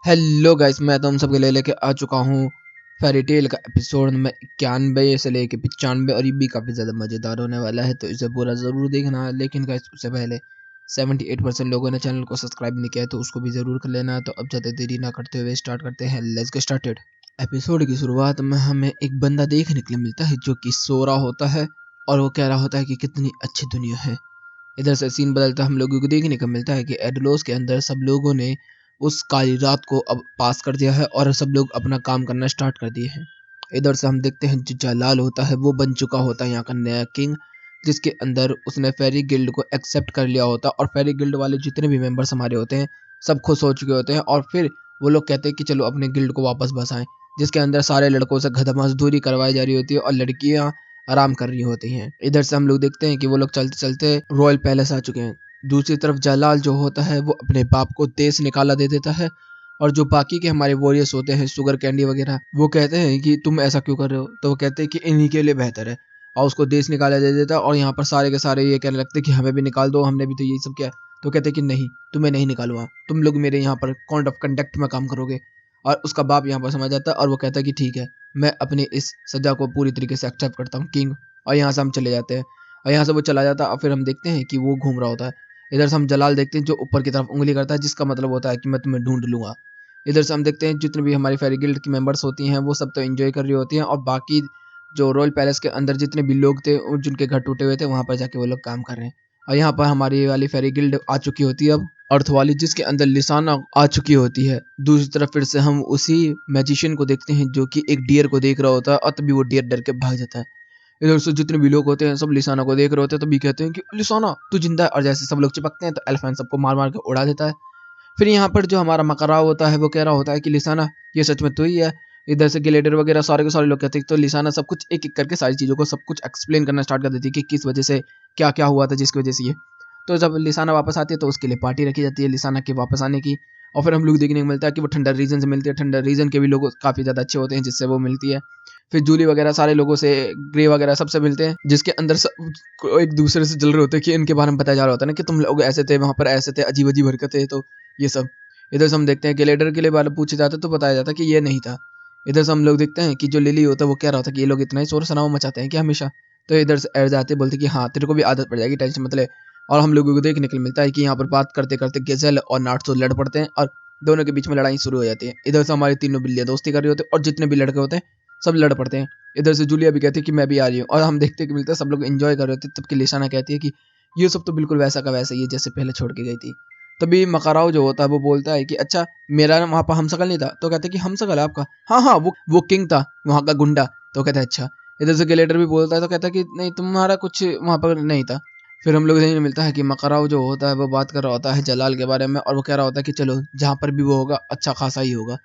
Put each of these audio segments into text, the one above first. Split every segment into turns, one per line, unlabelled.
Hello guys, मैं तो हम सबके लिए लेके आ चुका हूँ फेरी टेल का एपिसोड नंबर 91 से लेके 95 और ये भी काफ़ी ज़्यादा मज़ेदार होने वाला है, तो इसे पूरा ज़रूर देखना। लेकिन गाइस उससे पहले 78% लोगों ने चैनल को सब्सक्राइब नहीं किया है, तो उसको भी ज़रूर कर लेना। तो अब ज़्यादा देरी ना करते हुए स्टार्ट करते हैं। Let's get started. एपिसोड की शुरुआत में हमें एक बंदा देखने के लिए मिलता है जो कि सो रहा होता है और वो कह रहा होता है कि कितनी अच्छी दुनिया है। इधर से सीन बदलता हम लोगों को देखने को मिलता है कि एडलोस के अंदर सब लोगों ने उस काली रात को अब पास कर दिया है और सब लोग अपना काम करना स्टार्ट कर दिए हैं। इधर से हम देखते हैं जो जलाल होता है वो बन चुका होता है यहाँ का नया किंग, जिसके अंदर उसने फेरी गिल्ड को एक्सेप्ट कर लिया होता है और फेरी गिल्ड वाले जितने भी मेंबर्स हमारे होते हैं सब खुश हो चुके होते हैं और फिर वो लोग कहते हैं कि चलो अपने गिल्ड को वापस बसाएं, जिसके अंदर सारे लड़कों से गधा मजदूरी करवाई जा रही होती है और लड़कियां आराम कर रही होती हैं। इधर से हम लोग देखते हैं कि वो लोग चलते चलते रॉयल पैलेस आ चुके हैं। दूसरी तरफ जलाल जो होता है वो अपने बाप को देश निकाला दे देता है और जो बाकी के हमारे वॉरियर्स होते हैं शुगर कैंडी वगैरह वो कहते हैं कि तुम ऐसा क्यों कर रहे हो, तो वो कहते हैं कि इन्हीं के लिए बेहतर है और उसको देश निकाला दे देता है। और यहाँ पर सारे के सारे ये कहने लगते हैं कि हमें भी निकाल दो, हमने भी तो यही सब किया। तो कहते हैं कि नहीं, तुम्हें नहीं निकालूंगा, तुम लोग मेरे यहाँ पर कॉन्ट ऑफ कंडक्ट में काम करोगे। और उसका बाप यहाँ पर समझ जाता है और वो कहता है कि ठीक है, मैं अपनी इस सजा को पूरी तरीके से एक्सेप्ट करता हूँ किंग। और यहाँ से हम चले जाते हैं और यहाँ से वो चला जाता है और फिर हम देखते हैं कि वो घूम रहा होता है। इधर से हम जलाल देखते हैं जो ऊपर की तरफ उंगली करता है, जिसका मतलब होता है कि मैं तुम्हें ढूंढ लूंगा। इधर से हम देखते हैं जितने भी हमारी फेरी गिल्ड की मेंबर्स होती हैं वो सब तो एंजॉय कर रही होती हैं और बाकी जो रॉयल पैलेस के अंदर जितने भी लोग थे जिनके घर टूटे हुए थे वहां पर जाके वो लोग काम कर रहे हैं। और यहाँ पर हमारी वाली फेरी गिल्ड आ चुकी होती है अब अर्थ वाली, जिसके अंदर लिसाना आ चुकी होती है। दूसरी तरफ फिर से हम उसी मैजिशियन को देखते हैं जो कि एक डियर को देख रहा होता है और तभी वो डियर डर के भाग जाता है। इधर से जितने भी लोग होते हैं सब लिसाना को देख रहे होते हैं, तभी कहते हैं कि लिसाना तू जिंदा है। और जैसे सब लोग चिपकते हैं तो एलिफेंट सबको मार मार के उड़ा देता है। फिर यहाँ पर जो हमारा मकराव होता है वो कह रहा होता है कि लिसाना ये सच में तू ही है। इधर से ग्लेडिएटर वगैरह सारे के सारे लोग कहते हैं, तो लिसाना सब कुछ एक एक करके सारी चीज़ों को सब कुछ एक्सप्लेन करना स्टार्ट कर देती है कि किस वजह से क्या क्या हुआ था जिसकी वजह से ये। तो जब लिसाना वापस आती है तो उसके लिए पार्टी रखी जाती है लिसाना के वापस आने की। और फिर हम लोग देखने को मिलता है कि वो ठंडर रीजन से मिलती है। ठंडर रीजन के भी लोग काफ़ी ज़्यादा अच्छे होते हैं जिससे वो मिलती है। फिर जूली वगैरह सारे लोगों से, ग्रे वगैरह सबसे मिलते हैं, जिसके अंदर सब एक दूसरे से जल रहे होते हैं कि इनके बारे में बताया जा रहा होता है ना कि तुम लोग ऐसे थे, वहाँ पर ऐसे थे, अजीब अजीब हरकतें, तो ये सब। इधर से हम देखते हैं कि लेडर के लिए बारे पूछे जाते तो बताया जाता कि ये नहीं था। इधर से हम लोग देखते हैं कि जो लिली होता है वो कह रहा था कि ये लोग इतना ही शोर शराबा मचाते हैं कि हमेशा। तो इधर से एड जाते बोलते कि हाँ तेरे को भी आदत पड़ जाएगी, टेंशन मत ले। और हम लोगों को देखने के लिए मिलता है कि यहाँ पर बात करते करते गेजल और नाटसो लड़ पड़ते हैं और दोनों के बीच में लड़ाई शुरू हो जाती है। इधर से हमारी तीनों बिल्लियाँ दोस्ती कर रही होती है और जितने भी लड़के होते हैं सब लड़ पड़ते हैं। इधर से जूलिया भी कहती है कि मैं भी आ रही हूँ और हम देखते कि मिलता है सब लोग एंजॉय कर रहे होते हैं। तब की लिसाना कहती है कि ये सब तो बिल्कुल वैसा का वैसा ही है जैसे पहले छोड़ के गई थी। तभी मकाराव जो होता है वो बोलता है कि अच्छा मेरा ना वहाँ पर हमशक्ल नहीं था। तो कहते हैं कि हमशक्ल है आपका, हाँ हाँ वो किंग था वहाँ का गुंडा। तो कहता है अच्छा। इधर से ग्लेडिएटर भी बोलता है तो कहता है कि नहीं तुम्हारा कुछ वहाँ पर नहीं था। फिर हम लोग देखने मिलता है कि मकाराव जो होता है वो बात कर रहा होता है जलाल के बारे में और वो कह रहा होता है कि चलो जहाँ पर भी वो होगा अच्छा खासा ही होगा।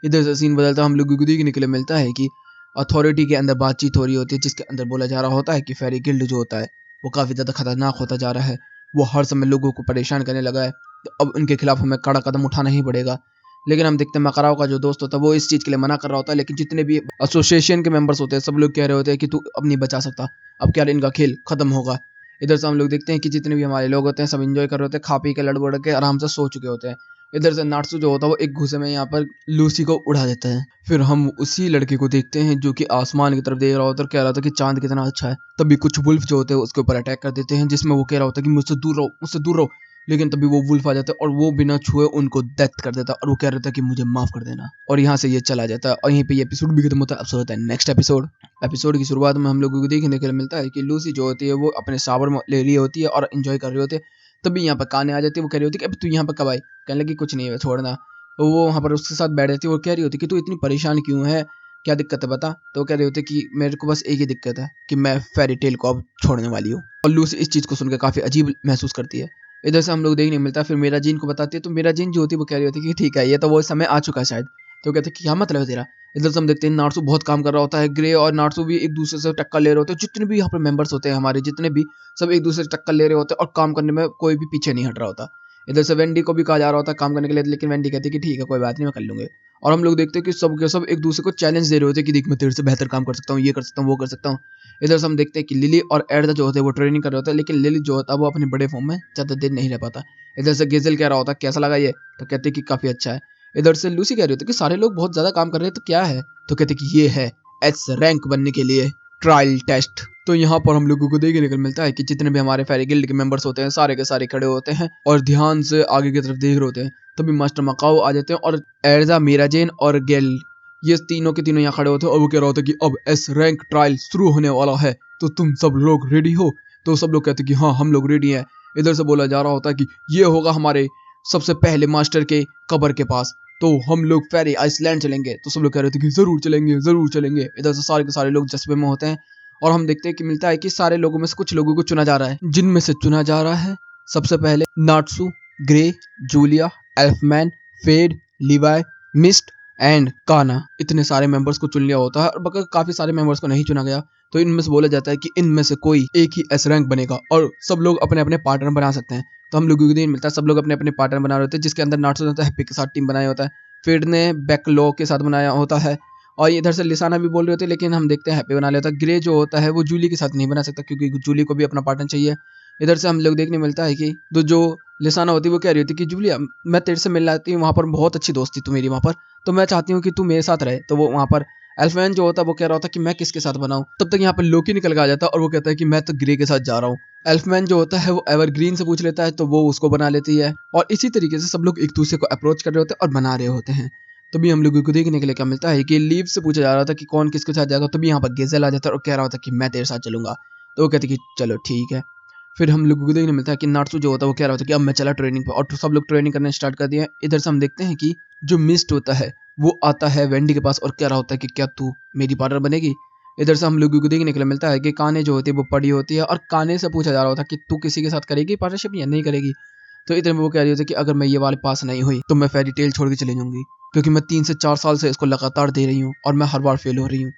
इधर से सीन बदलता हम लोग को देखने के लिए मिलता है कि अथॉरिटी के अंदर बातचीत हो रही होती है, जिसके अंदर बोला जा रहा होता है कि फेरी गिल्ड जो होता है वो काफ़ी ज़्यादा खतरनाक होता जा रहा है। वो हर समय लोगों को परेशान करने लगा है, तो अब उनके खिलाफ हमें कड़ा कदम उठाना ही पड़ेगा। लेकिन हम देखते हैं मकराव का जो दोस्त होता है वो इस चीज़ के लिए मना कर रहा होता है, लेकिन जितने भी एसोसिएशन के मेंबर्स होते हैं सब लोग कह रहे होते हैं कि तू अब नहीं बचा सकता, अब क्या इनका खेल खत्म होगा। इधर से हम लोग देखते हैं कि जितने भी हमारे लोग होते हैं सब इंजॉय कर रहे होते हैं, खा पी के लड़ बड़ के आराम से सो चुके होते हैं। इधर से नाट्सू जो होता है वो एक घूसे में यहाँ पर लूसी को उड़ा देता है। फिर हम उसी लड़के को देखते हैं जो कि आसमान की तरफ देख रहा होता है और कह रहा था कि चांद कितना अच्छा है। तभी कुछ वुल्फ जो होते हैं उसके ऊपर अटैक कर देते हैं, जिसमें वो कह रहा होता है कि मुझसे दूर रहो, मुझसे दूर रहो। लेकिन तभी वो वुल्फ आ जाता है और वो बिना छुए उनको डेथ कर देता है और वो कह रहा था कि मुझे माफ कर देना। और यहाँ से ये चला जाता है और यहीं पे ये एपिसोड भी खत्म होता है। अब होता है नेक्स्ट एपिसोड। एपिसोड की शुरुआत में हम लोगों को देखने को मिलता है कि लूसी जो होती है वो अपने सावर में ले रही होती है और एंजॉय कर रही होती है। तभी यहाँ पर काने आ जाती है, वो कह रही होती है कि अब तू यहाँ पर कब आई। कहने लगी कुछ नहीं है छोड़ना। तो वो वहाँ पर उसके साथ बैठ जाती है और कह रही होती कि तू इतनी परेशान क्यों है, क्या दिक्कत है बता। तो वो कह रही होती कि मेरे को बस एक ही दिक्कत है कि मैं फेरी टेल को अब छोड़ने वाली हूँ। और लूसी इस चीज़ को सुनकर काफ़ी अजीब महसूस करती है। इधर से हम लोग देखने मिलता है, फिर मेरा जीन को बताती है। तो मेरा जीन जो होती है वो कह रही होती है कि ठीक है ये तो वो समय आ चुका है शायद। तो कहते हैं कि क्या मतलब है तेरा। इधर से हम देखते हैं नाट्सू बहुत काम कर रहा होता है, ग्रे और नाट्सू भी एक दूसरे से टक्कर ले रहे होते हैं। जितने भी यहाँ पर मेंबर्स होते हैं हमारे, जितने भी सब एक दूसरे से टक्कर ले रहे होते हैं और काम करने में कोई भी पीछे नहीं हट रहा होता। इधर से वेंडी को भी कहा जा रहा होता है काम करने के लिए, लेकिन वेंडी कहती है कि ठीक है कोई बात नहीं मैं कर लूंगी। और हम लोग देखते हैं कि सब के सब एक दूसरे को चैलेंज दे रहे होते हैं कि देख मैं तेरे से बेहतर काम कर सकता हूँ, ये कर सकता हूँ, वो कर सकता हूँ। इधर से हम देखते हैं कि लिली और एड जो होते हैं वो ट्रेनिंग कर रहे होते हैं, लेकिन लिली जो होता है वो अपने बड़े फॉर्म में ज़्यादा देर नहीं रह पाता। इधर से गेजल कह रहा होता है कैसा लगा ये, तो कहते हैं कि काफ़ी अच्छा है। इधर से लूसी कह रही होती है कि सारे लोग बहुत ज्यादा काम कर रहे हैं, तो क्या है? तो कहते कि ये है एस रैंक बनने के लिए ट्रायल टेस्ट। तो यहाँ पर हम लोगों को देखने को मिलता है कि जितने भी हमारे फेरी गिल्ड के मेंबर्स होते हैं सारे के सारे खड़े होते हैं और ध्यान से आगे की तरफ देख रहे होते हैं। तभी मास्टर मकाओ आ जाते हैं और एर्जा, मीराजेन और गेल, ये तीनों के तीनों यहाँ खड़े होते हैं और वो कह रहा होता है कि अब एस रैंक ट्रायल शुरू होने वाला है, तो तुम सब लोग रेडी हो? तो सब लोग कहते हैं कि हाँ हम लोग रेडी हैं। इधर से बोला जा रहा होता है कि ये होगा हमारे सबसे पहले मास्टर के कब्र के पास, तो हम लोग फेरी आइसलैंड चलेंगे। तो सब लोग कह रहे थे कि जरूर चलेंगे जरूर चलेंगे। इधर से सारे के सारे लोग जज्बे में होते हैं और हम देखते हैं कि मिलता है कि सारे लोगों में से कुछ लोगों को चुना जा रहा है, जिनमें से चुना जा रहा है सबसे पहले Natsu, Gray, Julia, Elfman, Freed, Levi, Mist and Kana. इतने सारे मेंबर्स को चुन लिया होता है और बकर काफी सारे मेंबर्स को नहीं चुना गया। तो इनमें से बोला जाता है कि इनमें से कोई एक ही एस रैंक बनेगा और सब लोग अपने अपने पार्टनर बना सकते हैं। तो हम लोगों को दिन मिलता है, सब लोग अपने अपने पार्टनर बना रहे होते हैं, जिसके अंदर नाट्सू ने तो हैप्पी के साथ टीम बनाया होता है, फेड ने बैकलो के साथ बनाया होता है और इधर से लिसाना भी बोल रहे होते हैं, लेकिन हम देखते हैं हैप्पी बना लेता है। ग्रे जो होता है वो जूली के साथ नहीं बना सकता क्योंकि जूली को भी अपना पार्टनर चाहिए। इधर से हम लोग देखने मिलता है कि तो जो लिसाना होती है वो कह रही होती है कि जूलिया मैं तेरे से मिलना आती हूँ, वहाँ पर बहुत अच्छी दोस्ती तू मेरी वहाँ पर, तो मैं चाहती हूँ कि तू मेरे साथ रहे। तो वो वहाँ पर एल्फमैन जो होता है वो कह रहा होता है कि मैं किसके साथ बनाऊं। तब तक यहाँ पर लोकी निकल के आ जाता है और वो कहता है कि मैं तो ग्रे के साथ जा रहा हूँ। एल्फमैन जो होता है वो एवरग्रीन से पूछ लेता है तो वो उसको बना लेती है और इसी तरीके से सब लोग एक दूसरे को अप्रोच कर रहे होते हैं और बना रहे होते हैं। तभी हम लोगों को देखने के लिए क्या मिलता है कि लीव से पूछा जा रहा था कि कौन किसके साथ जाएगा। तभी यहाँ पर गेजल आ जाता है और कह रहा होता है कि मैं तेरे साथ चलूंगा। तो वो कहते कि चलो ठीक है। फिर हम लोगों को देखने मिलता है कि नाट्सू जो होता है वो कह रहा होता है कि अब मैं चला ट्रेनिंग पर, और सब लोग ट्रेनिंग करना स्टार्ट कर दिया। इधर से हम देखते हैं कि जो मिस्ट होता है वो आता है वेंडी के पास और कह रहा होता है कि क्या तू मेरी पार्टनर बनेगी। इधर से हम लोगों को देखने के लिए मिलता है कि काने जो होती है वो पड़ी होती है और काने से पूछा जा रहा होता है कि तू किसी के साथ करेगी पार्टनरशिप या नहीं करेगी। तो इधर में वो कह रही होती है कि अगर मैं ये वाले पास नहीं हुई तो मैं फेरी टेल छोड़ के चली जाऊंगी, क्योंकि मैं 3 से 4 साल से इसको लगातार दे रही हूँ और मैं हर बार फेल हो रही हूँ।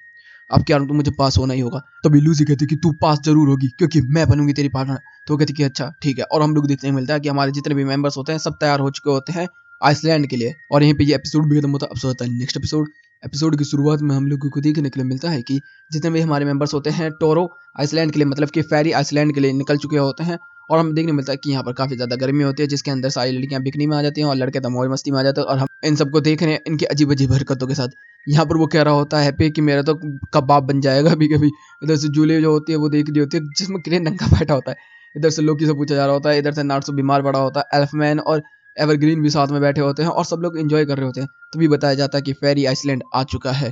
अब क्या तो मुझे पास होना ही होगा। तभी लूसी कहती कि तू पास जरूर होगी क्योंकि मैं बनूंगी तेरी पार्टनर। तो वो कहती कि अच्छा ठीक है। और हम लोग देखने को मिलता है कि हमारे जितने भी मेंबर्स होते हैं सब तैयार हो चुके होते हैं आइसलैंड के लिए। और यहीं पे ये एपिसोड भी खत्म होता है। अब होता है नेक्स्ट एपिसोड। एपिसोड की शुरुआत में हम लोगों को देखने के लिए मिलता है कि जितने भी हमारे मेंबर्स होते हैं टोरो आइसलैंड के लिए, मतलब कि फेरी आइसलैंड के लिए निकल चुके होते हैं। और हम देखने मिलता है कि यहाँ पर काफी ज्यादा गर्मी होती है, जिसके अंदर सारी लड़कियां बिकनी में आ जाती हैं और लड़के तो मौज मस्ती में आ जाते हैं। और हम इन सबको देख रहे हैं इनकी अजीब अजीब हरकतों के साथ। यहाँ पर वो कह रहा होता है हैप्पी कि मेरा तो कबाब बन जाएगा कभी कभी। इधर से जूली जो होती है वो देख रही होती है जिसमें ग्रे नंगा बैठा होता है। इधर से लोकी से पूछा जा रहा होता है, इधर से नाट्सू बीमार पड़ा होता है, एल्फमैन और एवरग्रीन भी साथ में बैठे होते हैं और सब लोग एंजॉय कर रहे होते हैं। तभी बताया जाता है कि फेरी आइसलैंड आ चुका है।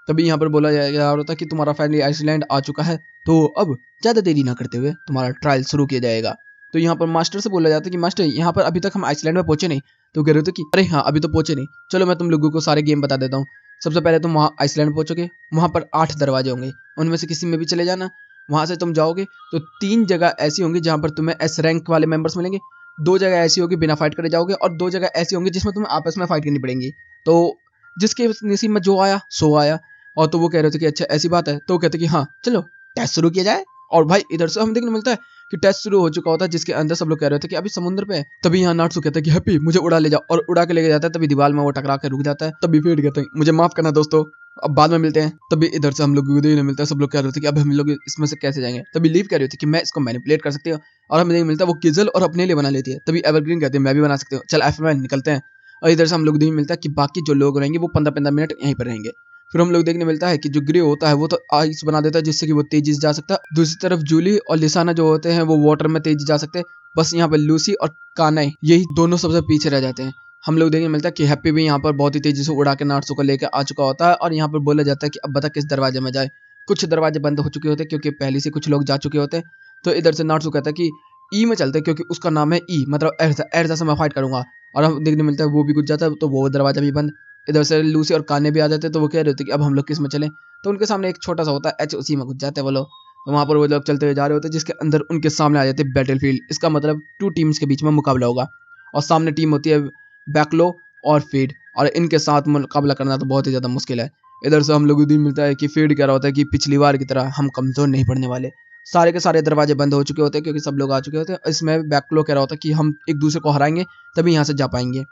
तभी यहाँ पर बोला जा रहा होता है कि तुम्हारा फेरी आइसलैंड आ चुका है, तो अब ज्यादा देरी ना करते हुए तुम्हारा ट्रायल शुरू किया जाएगा। तो यहाँ पर मास्टर से बोला जाता है कि मास्टर यहाँ पर अभी तक हम आइसलैंड में पहुंचे नहीं। तो कह रहे थे कि अरे हाँ अभी तो पहुंचे नहीं, चलो मैं तुम लोगों को सारे गेम बता देता हूँ। सबसे पहले तुम वहाँ आइसलैंड पहुंचोगे, वहाँ पर 8 दरवाजे होंगे, उनमें से किसी में भी चले जाना। वहाँ से तुम जाओगे तो 3 जगह ऐसी होंगी जहाँ पर तुम्हें एस रैंक वाले मेंबर्स मिलेंगे, 2 जगह ऐसी होगी बिना फाइट करे जाओगे और 2 जगह ऐसी होंगी जिसमें तुम्हें आपस में फाइट करनी पड़ेगी। तो जिसके नसीब में जो आया सो आया। और तो वो कह रहे थे कि अच्छा ऐसी बात है। तो कहते कि हाँ चलो टेस्ट शुरू किया जाए। और भाई इधर से हम देखने मिलता है कि टेस्ट शुरू हो चुका होता है, जिसके अंदर सब लोग कह रहे थे कि अभी समुद्र पे है। तभी यहाँ नाट्सू कहता है कि हैप्पी मुझे उड़ा ले जाओ, और उड़ा के लेके जाता है। तभी दीवार में वो टकरा के रुक जाता है। तभी फेड कहते हैं मुझे माफ करना दोस्तों, अब बाद में मिलते हैं। तभी इधर से हम लोग को देखने मिलता है, सब लोग कह रहे थे कि अब हम लोग इसमें से कैसे जाएंगे। तभी लीव कह रही थी कि मैं इसको मैनिपुलेट कर सकती हूँ, और हमें देखने मिलता है वो किजल और अपने लिए बना लेती है। तभी एवरग्रीन कहते हैं मैं भी बना सकती हूँ, चल एफमैन निकलते हैं। और इधर से हम लोग देखने मिलता है कि बाकी जो लोग रहेंगे वो 15-15 मिनट यहीं पर रहेंगे। फिर हम लोग देखने मिलता है कि जो ग्रे होता है वो तो आइस बना देता है जिससे कि वो तेजी से जा सकता है। दूसरी तरफ जूली और लिसाना जो होते हैं वो वाटर में तेजी जा सकते हैं। बस यहाँ पर लूसी और कानाई यही दोनों सबसे पीछे रह जाते हैं। हम लोग देखने मिलता है कि हैप्पी भी यहाँ पर बहुत ही तेजी से उड़ा के नाट्सू को लेकर आ चुका होता है। और यहाँ पर बोला जाता है कि अब बता किस दरवाजे में जाए। कुछ दरवाजे बंद हो चुके होते हैं क्योंकि पहले से कुछ लोग जा चुके होते हैं। तो इधर से नाट्सू कहता है कि ई में चलते हैं क्योंकि उसका नाम है ई, मतलब एर्जा, एर्जा से मैं फाइट करूंगा। और हम देखने मिलता है वो भी घुस जाता है, तो वो दरवाजा भी बंद। इधर से लूसी और काने भी आ जाते हैं। तो वो कह रहे थे कि अब हम लोग किस में चलें। तो उनके सामने एक छोटा सा होता है एच, उसी में घुस जाते हैं वो लोग। तो वहाँ पर वो लोग चलते हुए जा रहे होते हैं, जिसके अंदर उनके सामने आ जाते हैं बैटलफील्ड। इसका मतलब 2 टीम्स के बीच में मुकाबला होगा और सामने टीम होती है बैकलो और फेड, और इनके साथ मुकाबला करना तो बहुत ही ज़्यादा मुश्किल है। इधर से हम लोगों को दिन मिलता है कि फेड कह रहा होता है कि पिछली बार की तरह हम कमज़ोर नहीं पड़ने वाले। सारे के सारे दरवाजे बंद हो चुके होते हैं क्योंकि सब लोग आ चुके होते हैं। इसमें बैकलो कह रहा होता है कि हम एक दूसरे को हराएंगे तभी यहाँ से जा पाएंगे।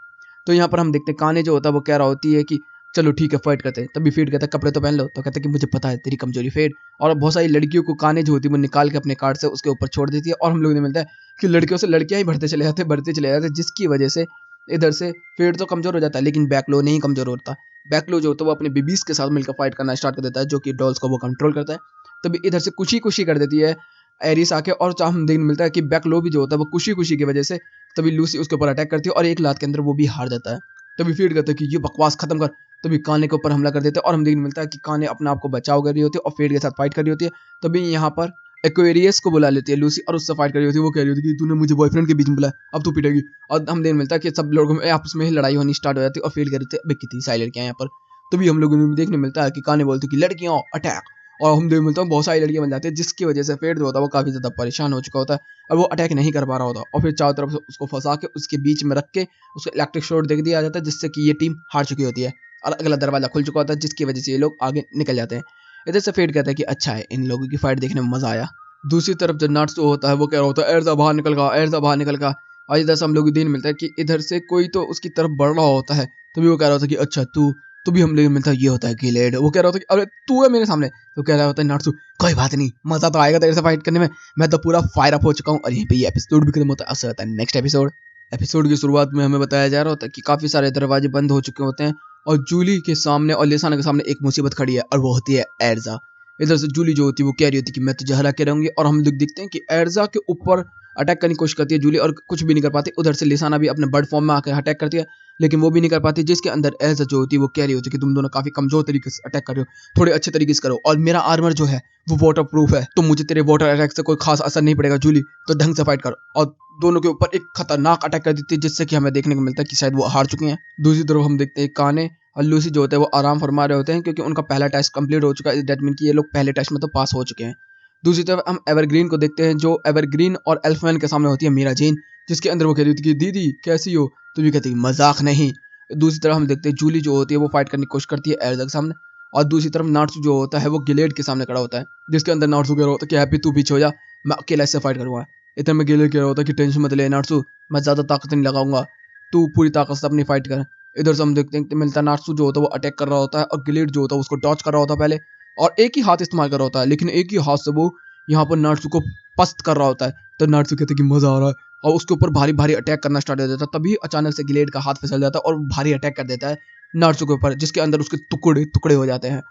तो यहाँ पर हम देखते हैं काने जो होता है वो कह रहा होती है कि चलो ठीक है फाइट करते हैं। तभी फेड कहता है कपड़े तो पहन लो। तो कहते हैं कि मुझे पता है तेरी कमजोरी फेड। और बहुत सारी लड़कियों को काने जो होती है वो निकाल के अपने कार्ड से उसके ऊपर छोड़ देती है। और हम लोग ने मिलता है कि लड़कियों से लड़कियां ही बढ़ते चले जाते, जिसकी वजह से इधर से फेड तो कमजोर हो जाता है लेकिन बैकलो नहीं कमजोर होता। बैकलो जो होता है वो अपने बेबीज के साथ मिलकर फाइट करना स्टार्ट कर देता है, जो कि डॉल्स को वो कंट्रोल करता है। तभी इधर से खुशी खुशी कर देती है एरिस आके, और हम देखने मिलता है कि बैकलो भी जो होता है वो खुशी खुशी की वजह से तभी लूसी उसके ऊपर अटैक करती है और एक लात के अंदर वो भी हार जाता है। तभी फीड कहते हैं कि ये बकवास खत्म कर। तभी काने के ऊपर हमला कर देते हैं और हम देखने मिलता है कि काने अपने आप को बचाव कर रही होती है और फेड के साथ फाइट कर रही होती है। तभी यहाँ पर एक्वेरियस को बुला लेती है लूसी और उससे फाइट कर रही होती है। वो कह रही होती है कि तूने मुझे बॉयफ्रेंड के बीच में बुलाया, अब तू पिटेगी। और हम देखने मिलता है कि सब लोगों में आपस में ही लड़ाई होनी स्टार्ट हो जाती है और फीड कर देते हैं अबे कितनी सारी लड़कियां यहाँ पर। तभी हम लोगों ने देखने मिलता है कि काने बोलती है कि लड़कियां अटैक, और हम देखने मिलता है बहुत सारी लड़कियां बन जाती है, जिसकी वजह से फेड जो होता है वो काफी ज्यादा परेशान हो चुका होता है और वो अटैक नहीं कर पा रहा होता। और फिर चारों तरफ से उसको फंसा के उसके बीच में रख के उसको इलेक्ट्रिक शॉट दे दिया जाता है, जिससे कि ये टीम हार चुकी होती है और अगला दरवाजा खुल चुका होता है, जिसकी वजह से ये लोग आगे निकल जाते हैं। इधर से फेड कहता है कि अच्छा है, इन लोगों की फाइट देखने में मजा आया। दूसरी तरफ जो नाट्सो होता है वो कह रहा होता है एर्जा बाहर निकल गया, एर्जा बाहर निकल गया। और इधर से हम लोग दिन मिलता है कि इधर से कोई तो उसकी तरफ बढ़ रहा होता है। तो भी वो कह रहा होता है कि अच्छा तू भी हम लोग मिलता है, ये होता है गिलेड। वो कह रहा होता है कि अरे तू है मेरे सामने। तो कह रहा होता है नाट्सो कोई बात नहीं, मजा तो आएगा तेरे से फाइट करने में, मैं तो पूरा फायर अप हो चुका हूँ। और यहीं पे ये एपिसोड भी खत्म होता है। असर होता है नेक्स्ट एपिसोड। एपिसोड की शुरुआत में हमें बताया जा रहा होता है कि काफी सारे दरवाजे बंद हो चुके होते हैं और जूली के सामने और लिसाना के सामने एक मुसीबत खड़ी है और वो होती है एर्जा। इधर से जूली जो होती है वो कह रही होती है कि मैं तुझे हरा के रहूंगी, और हम लोग देखते हैं कि एर्जा के ऊपर अटैक करने की कोशिश करती है जूली और कुछ भी नहीं कर पाती। उधर से लिसाना भी अपने बर्ड फॉर्म में आकर अटैक करती है लेकिन वो भी नहीं कर पाती, जिसके अंदर एर्जा जो होती है वो कह रही होती है कि तुम दोनों काफी कमजोर तरीके से अटैक कर रहे हो, थोड़े अच्छे तरीके से करो, और मेरा आर्मर जो है वो वाटर प्रूफ है, तो मुझे तेरे वाटर अटैक से कोई खास असर नहीं पड़ेगा जूली, तो ढंग से फाइट करो। और दोनों के ऊपर एक खतरनाक अटैक कर देती है, जिससे कि हमें देखने को मिलता है कि शायद वो हार चुके हैं। दूसरी तरफ हम देखते हैं काने और लूसी जो होते हैं वो आराम फरमा रहे होते हैं, क्योंकि उनका पहला टेस्ट कंप्लीट हो चुका है। दैट मीन कि ये लोग पहले टेस्ट में तो पास हो चुके हैं। दूसरी तरफ हम एवरग्रीन को देखते हैं, जो एवरग्रीन और एल्फमैन के सामने होती है मीरा जेन, जिसके अंदर वो कह रही होती है कि दीदी कैसी हो, तो भी कहती है मजाक नहीं। दूसरी तरफ हम देखते हैं जूली जो होती है वो फाइट करने की कोशिश करती है एर्जा के सामने, और दूसरी तरफ नाट्सू जो होता है वो गिलेड के सामने खड़ा होता है, जिसके अंदर नाट्सू कह रहा होता है कि हैप्पी तू पीछे हो जा, मैं अकेला इससे फाइट करूंगा। इतने में गिलेड कह रहा होता है कि टेंशन मत ले नाट्सू, मैं ज्यादा ताकत नहीं लगाऊंगा, तू पूरी ताकत से अपनी फाइट कर। इधर से हम देखते हैं कि मिलता नाट्सू जो होता है वो अटैक कर रहा होता है और गिलेड जो होता है उसको डॉच कर रहा होता है पहले, और एक ही हाथ इस्तेमाल कर रहा होता है, लेकिन एक ही हाथ से वो यहाँ पर नाट्सू को पस्त कर रहा होता है। तो नाट्सू कहते हैं कि मजा आ रहा है और उसके ऊपर भारी भारी अटैक करना स्टार्ट कर देता है। तभी अचानक से गिलेड का हाथ फिसल जाता है और भारी अटैक कर देता है नाट्सू के ऊपर, जिसके अंदर उसके टुकड़े टुकड़े हो जाते हैं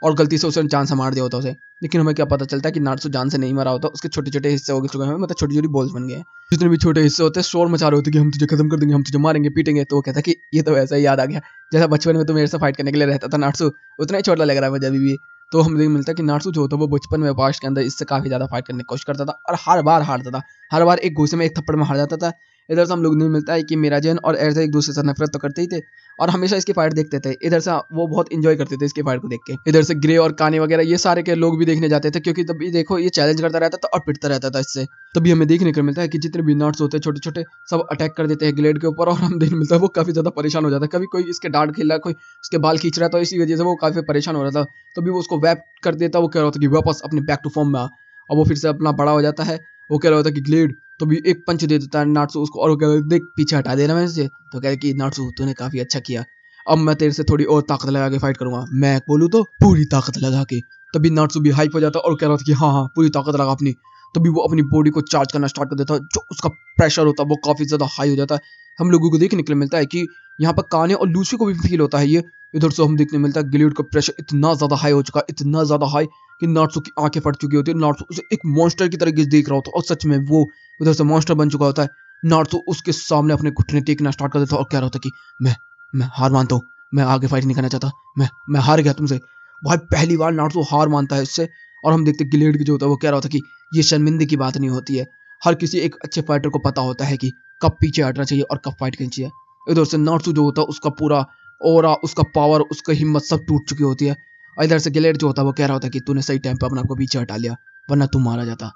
और गलती से उसने जान से मार दिया होता उसे। लेकिन हमें क्या पता चलता है कि नाट्सू जान से नहीं मरा होता, उसके छोटे छोटे हिस्से हो चुके हैं, मतलब छोटी छोटी बॉल्स बन गए हैं। जितने भी छोटे हिस्से होते हैं शोर मचा रहे होते हैं कि हम तुझे खत्म कर देंगे, हम तुझे मारेंगे पीटेंगे। तो वो कहता है कि ये तो ऐसा ही याद आ गया जैसा बचपन में तो मेरे से फाइट करने के लिए रहता था नाट्सू, उतना ही छोटा लग रहा है मुझे अभी भी। तो हमें मिलता है कि नाट्सू जो होता है वो बचपन में पास्ट के अंदर इससे काफी ज्यादा फाइट करने की कोशिश करता था और हर बार हारता था, हर बार एक घूसे में एक थप्पड़ में हार जाता था। इधर से हम लोग नहीं मिलता है कि मिराजेन और एर्जा एक दूसरे से नफरत तो करते ही थे और हमेशा इसकी फाइट देखते थे। इधर से वो बहुत इंजॉय करते थे इसकी फाइट को देख के। इधर से ग्रे और काने वगैरह ये सारे के लोग भी देखने जाते थे, क्योंकि तभी देखो ये चैलेंज करता रहता था और पिटता रहता था इससे। तभी हमें देखने को मिलता है कि जितने भी नॉट्स होते हैं छोटे छोटे सब अटैक कर देते हैं ग्लेड के ऊपर, और हम देखने मिलता है वो काफी ज्यादा परेशान हो जाता है। कभी कोई इसके डांट खेल रहा है, कोई उसके बाल खींच रहा था, तो इसी वजह से वो काफी परेशान हो रहा था। तभी वो उसको वैप कर देता, वो कह रहा था कि वापस अपने बैक टू फॉर्म में आ, और वो फिर से अपना बड़ा हो जाता है। वो कह रहा होता है कि ग्लेड, तो भी एक पंच दे देता है नाट्सू उसको और वो कह रहा है देख पीछे हटा देना मैं से। तो कह रहा कि नाट्सू तूने काफी अच्छा किया, अब मैं तेरे से थोड़ी और ताकत लगा के फाइट करूंगा, मैं बोलूँ तो पूरी ताकत लगा के। तभी नाट्सू भी हाइप हो जाता है और कह रहा था कि हाँ हाँ पूरी ताकत लगा अपनी। तभी वो अपनी बॉडी को चार्ज करना स्टार्ट कर देता है, जो उसका प्रेशर होता है वो काफी ज्यादा हाई हो जाता है। हम लोगों को देखने के लिए मिलता है कि यहाँ पर काने और लूसी को भी फील होता है ये। इधर से हम देखने मिलता है गिलीड का प्रेशर इतना ज्यादा हाई हो चुका है, इतना ज्यादा हाई कि नाट्सू की आंखें फट चुकी होती है। नाट्सू उसे एक मॉन्स्टर की तरह देख रहा होता है और सच में वो उधर से मॉन्स्टर बन चुका होता है। नाट्सू उसके सामने अपने घुटने टेकना स्टार्ट कर देता है और कह रहा होता है कि मैं हार मानता हूँ, मैं आगे फाइट नहीं करना चाहता, मैं हार गया तुमसे। भाई पहली बार नाट्सू हार मानता है इससे। और हम देखते गिलेड की जो होता है वो कह रहा था कि ये शर्मिंदगी की बात नहीं होती है, हर किसी एक अच्छे फाइटर को पता होता है कि कब पीछे हटना चाहिए और कब फाइट करनी चाहिए। इधर से नाट्सू जो होता है उसका पूरा ऑरा, उसका पावर, उसका हिम्मत सब टूट चुकी होती है। और इधर से गिलेड जो होता है वो कह रहा होता है कि तूने सही टाइम पर अपने आप को पीछे हटा लिया, वरना तू मारा जाता,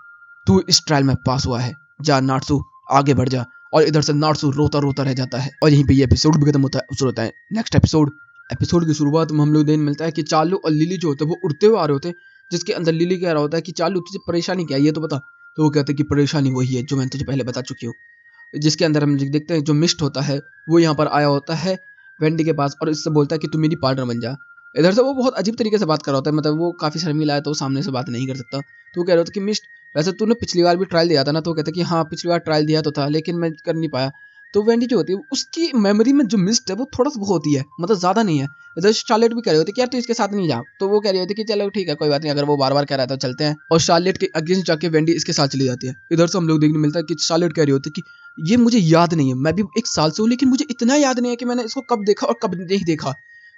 तू इस ट्रायल में पास हुआ है, जा नाट्सू आगे बढ़ जा। और इधर से नाट्सू रोता रोता रह जाता है और यहीं पे ये एपिसोड भी खत्म होता है। शुरू होता है नेक्स्ट एपिसोड। एपिसोड की शुरुआत में हम लोग देखने मिलता है कि चालू और लिली जो होते हैं वो उड़ते हुए आ रहे होते हैं, जिसके अंदर लिली कह रहा होता है कि चालू तुझे परेशानी क्या है ये तो बता। तो वो कहते हैं कि परेशानी वही है जो मैंने तुझे पहले बता चुकी हूँ। जिसके अंदर हम देखते हैं जो मिस्ट होता है वो यहाँ पर आया होता है वेंडी के पास और इससे बोलता है कि तू मेरी पार्टनर बन जा। इधर से वो बहुत अजीब तरीके से बात कर रहा होता है, मतलब वो काफी शर्मीला है तो वो सामने से बात नहीं कर सकता। तो वो कह रहा होता कि मिस्ट वैसे तूने पिछली बार भी ट्रायल दिया था ना, तो वो कहता है कि हाँ पिछली बार ट्रायल दिया तो था लेकिन मैं कर नहीं पाया, तो वेंडी जो होती है उसकी मेमोरी में जो मिस्ट है वो थोड़ा सा होती है, मतलब ज्यादा नहीं है। इधर शार्लेट भी कह रही होती है कि यार तू इसके साथ नहीं जा, तो वो कह रही होती है कि चलो ठीक है कोई बात नहीं, अगर वो बार बार कह रहा है तो चलते हैं। और शार्लेट के अगेंस्ट जाके वेंडी इसके साथ चली जाती है। इधर से हम लोग देखने मिलता है कि शार्लेट कह रही होती है कि ये मुझे याद नहीं है, मैं भी 1 साल से हूँ लेकिन मुझे इतना याद नहीं है कि मैंने इसको कब देखा और कब नहीं देखा।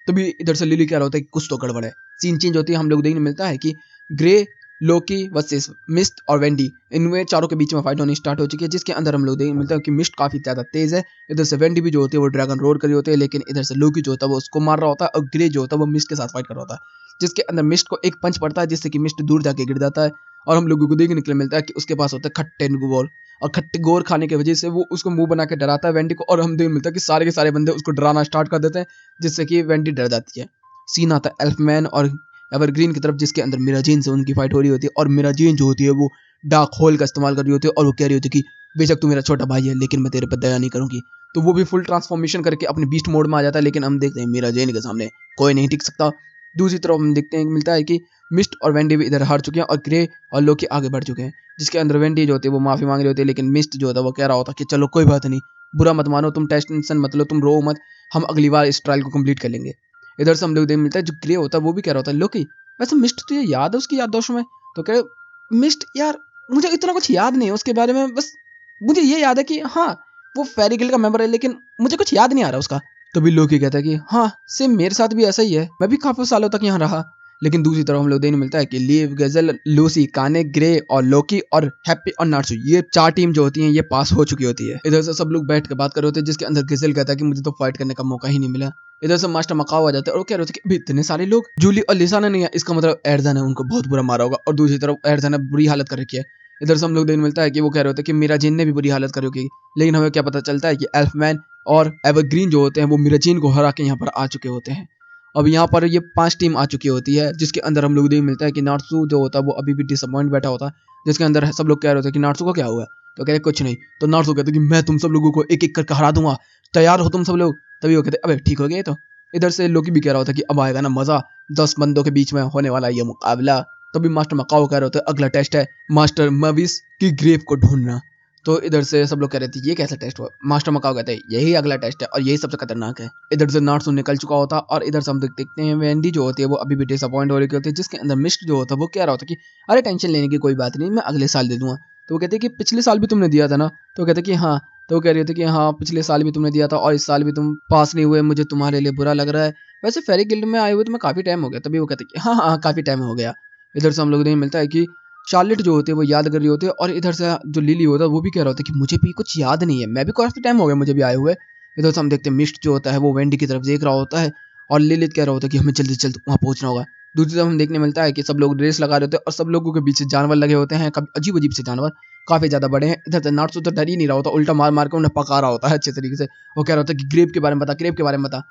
तभी इधर से लिली कह रहा होता है कि कुछ तो गड़बड़ है। सीन चेंज होती है, हम लोग देखने मिलता है कि ग्रे, लोकी वर्सेस मिस्ट और वेंडी, इनमें चारों के बीच में फाइट होनी स्टार्ट हो चुकी है, जिसके अंदर हम लोग देखने मिलता है कि मिस्ट काफी ज्यादा तेज है। इधर से वेंडी भी जो होती है वो ड्रैगन रोर कर रही होती है, लेकिन इधर से लोकी जो होता है वो उसको मार रहा होता है और ग्रे जो होता है वो मिस्ट के साथ फाइट कर रहा होता है, जिसके अंदर मिस्ट को एक पंच पड़ता है जिससे कि मिस्ट दूर जाके गिर जाता है। और हम लोगों को देखने के लिए मिलता है कि उसके पास होता है खट्टे गोर, और खट्टे गोर खाने की वजह से वो उसको मुंह बना के डराता है वेंडी को, और हम देखने मिलता है कि सारे के सारे बंदे उसको डराना स्टार्ट कर देते हैं, जिससे कि वेंडी डर जाती है। सीन आता है एल्फमैन और एवरग्रीन की तरफ, जिसके अंदर मिराजीन से उनकी फाइट हो रही होती है, और मिराजीन जो होती है वो डार्क होल का इस्तेमाल कर रही होती है, और वो कह रही होती है कि बेशक तू मेरा छोटा भाई है लेकिन मैं तेरे पर दया नहीं करूंगी। तो वो भी फुल ट्रांसफॉर्मेशन करके अपने बीस्ट मोड में आ जाता है, लेकिन हम देखते हैं मिराजीन के सामने कोई नहीं टिक सकता। दूसरी तरफ हम देखते हैं मिलता है कि मिस्ट और वेंडी भी इधर हार चुके हैं और ग्रे और लोकी आगे बढ़ चुके हैं, जिसके अंदर वेंडी जो होती है वो माफी मांग रही होती है, लेकिन मिस्ट जो होता है वो कह रहा होता है कि चलो कोई बात नहीं, बुरा मत मानो, तुम टेंशन मत लो, तुम रो मत, हम अगली बार इस ट्रायल को कंप्लीट कर लेंगे। इधर से हम लोग देख मिलता है जो ग्रे होता है वो भी कह रहा होता है लोकी वैसे मिस्ट तुझे याद है उसकी याददाश्तों में? तो कह रहे मिस्ट यार मुझे इतना कुछ याद नहीं है उसके बारे में, बस मुझे ये याद है कि हाँ वो फेरी गिल्ड का मेंबर है, लेकिन मुझे कुछ याद नहीं आ रहा उसका। तभी लोकी कहता है कि हाँ सेम मेरे साथ भी ऐसा ही है, मैं भी काफी सालों तक यहाँ रहा। लेकिन दूसरी तरफ हम लोग देखने मिलता है कि लीव, गजल, लूसी, काने, ग्रे और लोकी और हैप्पी और नार्सू, ये 4 टीम जो होती हैं ये पास हो चुकी होती है। इधर से सब लोग बैठ के बात कर रहे होते हैं, जिसके अंदर गजल कहता है कि मुझे तो फाइट करने का मौका ही नहीं मिला। इधर से मास्टर मकाओ आ जाते हैं और कह रहे थे कि अभी इतने सारे लोग, जूली और लिसा ने नहीं है, इसका मतलब एडजा ने उनको बहुत बुरा मारा होगा, और दूसरी तरफ एडजा ने बुरी हालत कर रखी है। इधर से हम लोग देखने मिलता है कि वो कह रहे होते हैं कि मिराजीन ने भी बुरी हालत कर रखी है, लेकिन हमें क्या पता चलता है कि एल्फमैन और एवरग्रीन जो होते हैं वो मिराजीन को हरा के यहाँ पर आ चुके होते हैं। अब यहाँ पर ये 5 टीम आ चुकी होती है, जिसके अंदर हम लोग देखने मिलता है कि नार्सू जो होता है वो अभी भी डिसअपॉइंट बैठा होता है, जिसके अंदर सब लोग कह रहे होते हैं कि नार्सू को क्या हुआ है, तो कह रहे कुछ नहीं। तो नार्सू कहते हैं कि मैं तुम सब लोगों को एक एक करके हरा दूंगा, तैयार हो तुम सब लोग? तभी वो कहते हैं अबे ठीक हो गया। तो इधर से लोकी भी कह रहा होता है कि अब आएगा ना मजा, 10 बंदों के बीच में होने वाला ये मुकाबला। तभी मास्टर मकाओ कह रहे होते हैं अगला टेस्ट है मास्टर मविस की ग्रेव को ढूंढना। तो इधर से सब लोग कह रहे थे ये कैसा टेस्ट हुआ? मास्टर मकाओ कहते हैं यही अगला टेस्ट है और यही सबसे खतरनाक है। इधर से नार्सू निकल चुका होता और इधर से हम देखते हैं वेंडी जो होती है वो अभी भी डिसअपॉइंट हो रही होती है, जिसके अंदर मिस्ट जो होता है वो कह रहा होता है कि अरे टेंशन लेने की कोई बात नहीं, मैं अगले साल दे दूंगा। तो वो कहते हैं कि पिछले साल भी तुमने दिया था ना? तो कहते हैं कि हाँ। तो वो कह रही थी कि हाँ पिछले साल भी तुमने दिया था और इस साल भी तुम पास नहीं हुए, मुझे तुम्हारे लिए बुरा लग रहा है। वैसे फेरी गिल्ड में आए हुए तुम्हें काफी टाइम हो गया। तभी वो कहते हैं कि हाँ हाँ काफी टाइम हो गया। इधर से हम लोग नहीं मिलता है कि शार्लेट जो होती है वो याद कर रही होती है, और इधर से जो लिली होता है वो भी कह रहा होता है कि मुझे भी कुछ याद नहीं है, मैं भी काफी टाइम हो गया मुझे भी आए हुए। इधर से हम देखते हैं मिस्ट जो होता है वो वेंडी की तरफ देख रहा होता है, और लिलित कह रहा होता है कि हमें जल्दी से जल्द वहाँ पहुंचना होगा। दूसरी तरफ हम देखने मिलता है कि सब लोग रेस लगा रहे होते हैं और सब लोगों के पीछे जानवर लगे होते हैं, अजीब अजीब से जानवर, काफी ज्यादा बड़े हैं। इधर से नार्सू तो डर ही नहीं रहा होता, उल्टा मार मार के उन्हें पका रहा होता है अच्छे तरीके से। वो कह रहा होता है कि ग्रेव के बारे में बता, ग्रेव के बारे में बता।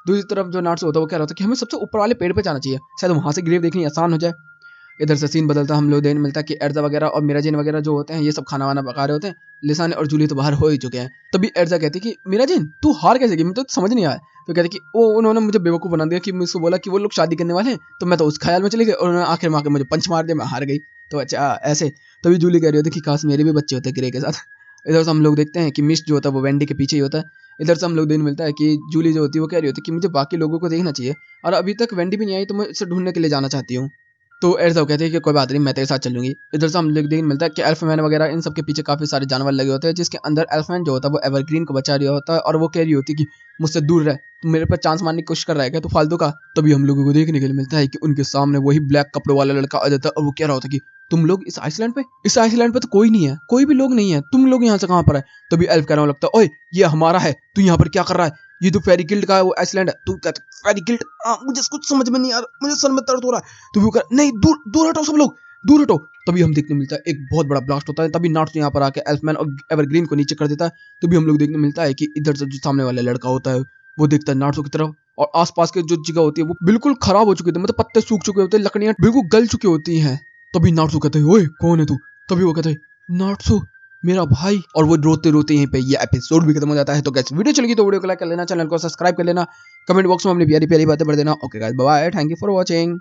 दूसरी तरफ जो नार्सू होता है वो कह रहा होता है कि हमें सबसे ऊपर वाले पेड़ पे जाना चाहिए, शायद वहां से ग्रेव देखनी आसान हो जाए। इधर से सीन बदलता हम लोग देखने मिलता है कि एर्जा वगैरह और मिराजिन वगैरह जो होते हैं ये सब खाना वाना पका रहे होते हैं। लिसान और जूली तो बाहर हो ही चुके हैं। तभी एर्जा कहती है कि मिराजिन तू हार कैसे गई, मुझे तो समझ नहीं आया। तो कहते कि वो उन्होंने मुझे बेवकूफ़ बना दिया कि मुझसे बोला कि वो लोग शादी करने वाले हैं, तो मैं तो उस ख्याल में चली गई और उन्होंने आखिर में आकर मुझे पंच मार दिया, मैं हार गई। तो अच्छा ऐसे। तभी जूली कह रही होती कि काश मेरे भी बच्चे होते ग्रे के साथ। इधर से हम लोग देखते हैं कि मिस्ट जो होता है वो वेंडी के पीछे ही होता है। इधर से हम लोग देखने मिलता है कि जूली जो होती है वो कह रही होती है कि मुझे बाकी लोगों को देखना चाहिए और अभी तक वेंडी भी नहीं आई, तो मैं इसे ढूंढने के लिए जाना चाहती हूँ। तो एर्जा कहते हैं कि कोई बात नहीं मैं तेरे साथ चलूंगी। इधर से हम लोग देखने मिलता है कि एल्फमैन वगैरह इन सब के पीछे काफी सारे जानवर लगे होते हैं, जिसके अंदर एल्फमैन जो होता है वो एवरग्रीन को बचा रहा होता है और वो कह रही होती है कि मुझसे दूर रह, तू मेरे पर चांस मारने की कोशिश कर रहा है क्या, तू फालतू का। तभी हम लोगों को देखने के लिए मिलता है कि उनके सामने वही ब्लैक कपड़ों वाला लड़का आ जाता है और वो कह रहा होता है कि तुम लोग इस आइसलैंड पे तो कोई नहीं है, कोई भी लोग नहीं है, तुम लोग यहाँ से कहाँ पर है? तभी एल्फ कहने लगता है ओए ये हमारा है, तू यहाँ पर क्या कर रहा है, ये तो फेरी गिल्ड का है, वो आइसलैंड है। तू कहता फेरी गिल्ड, मुझे कुछ समझ में नहीं आ रहा, मुझे सर में दर्द हो रहा है। तो वो कह नहीं दूर दूर हटो सब लोग, दूर हटो। तभी हम देखने मिलता है एक बहुत बड़ा ब्लास्ट होता है। तभी नार्स यहाँ पर आके एल्फमैन और एवरग्रीन को नीचे कर देता है। तभी हम लोग देखने मिलता है कि इधर से जो सामने वाला लड़का होता है वो देखता है नार्सो की तरफ, और आसपास के जो जगह होती है वो बिल्कुल खराब हो चुकी होती है, मतलब पत्ते सूख चुके होते हैं, लकड़ियां बिल्कुल गल चुकी होती हैं। तभी नार्सो कहते हैं ओए कौन है तू? तभी वो कहते हैं नार्सो मेरा भाई, और वो रोते रोते यहीं पे ये एपिसोड भी खत्म हो जाता है। तो गाइस वीडियो चल गई तो वीडियो को लाइक कर लेना, चैनल को सब्सक्राइब कर लेना, कमेंट बॉक्स में अपनी प्यारी प्यारी बातें पढ़ देना। Okay guys bye bye, thank you for watching.